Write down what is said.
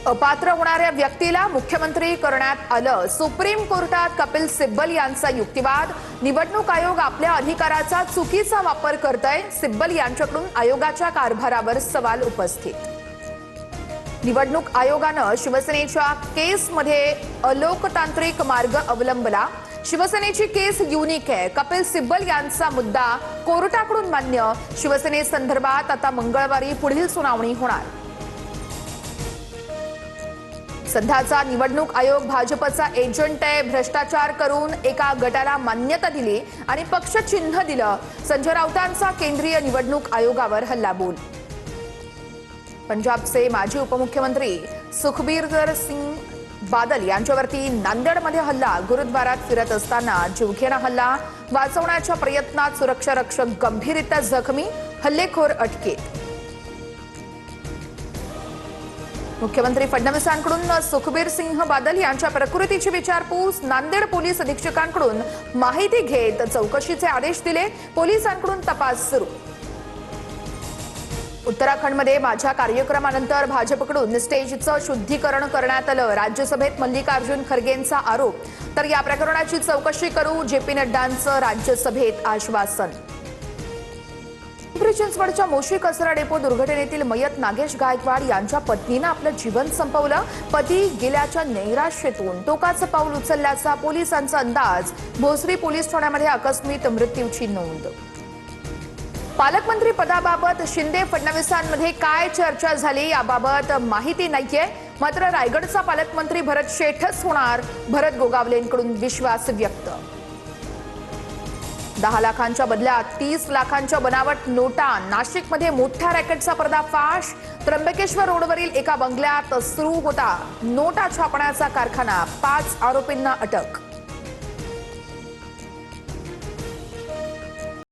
अपात्र होणाऱ्या व्यक्तीला मुख्यमंत्री करण्यात आलं। सुप्रीम कोर्टात कपिल सिब्बल यांचा युक्तिवाद। निवडणूक आयोग आपल्या अधिकाराचा चुकीचा वापर करतोय। सिब्बल यांच्याकडून आयोगाच्या कारभारावर सवाल उपस्थित। निवडणूक आयोगानं शिवसेनेच्या केसमध्ये अलोकतांत्रिक मार्ग अवलंबला। शिवसेनेची केस युनिक आहे। कपिल सिब्बल यांचा मुद्दा कोर्टाकडून मान्य। शिवसेनेसंदर्भात आता मंगळवारी पुढील सुनावणी होणार। सध्याचा निवडणूक आयोग भाजपचा एजंट आहे। भ्रष्टाचार करून एका गटाला मान्यता दिली आणि पक्ष चिन्ह दिलं। संजय राऊतांचा केंद्रीय निवडणूक आयोगावर हल्लाबोल। पंजाबचे माजी उपमुख्यमंत्री सुखबीर सिंग बादल यांच्यावरती नांदेडमध्ये हल्ला। गुरुद्वारात फिरत असताना जीवघेणा हल्ला। वाचवण्याच्या प्रयत्नात सुरक्षा रक्षक गंभीररित्या जखमी। हल्लेखोर अटकेत। मुख्यमंत्री फडणवीसांकडून सुखबीर सिंह बादल यांच्या प्रकृतीची विचारपूस। नांदेड पोलीस अधीक्षकांकडून माहिती घेत चौकशीचे आदेश दिले। पोलिसांकडून तपास सुरू। उत्तराखंडमध्ये माझ्या कार्यक्रमानंतर भाजपकडून स्टेजचं शुद्धीकरण करण्यात आलं। राज्यसभेत मल्लिकार्जुन खरगेंचा आरोप। तर या प्रकरणाची चौकशी करू, जेपी नड्डांचं राज्यसभेत आश्वासन। पिंपरी चिंचवडच्या मोशी कचरा डेपो दुर्घटनेतील मयत नागेश गायकवाड यांच्या पत्नीनं आपलं जीवन संपवलं। पती गेल्याच्या नैराश्यातून टोकाचं पाऊल उचलल्याचा पोलिसांचा अंदाज। भोसरी पोलीस ठाण्यामध्ये आकस्मिक मृत्यूची नोंद। पालकमंत्री पदाबाबत शिंदे फडणवीसांमध्ये काय चर्चा झाली याबाबत माहिती नाहीये। मात्र रायगडचा पालकमंत्री भरत शेठच होणार। भरत गोगावलेंकडून विश्वास व्यक्त। 10 लाखांच्या बदल्यात 30 लाखांच्या बनावट नोटा। नाशिकमध्ये मोठ्या रॅकेटचा पर्दाफाश। त्र्यंबकेश्वर रोडवरील एका बंगल्यात सुरू होता नोटा छापण्याचा कारखाना। 5 आरोपींना अटक।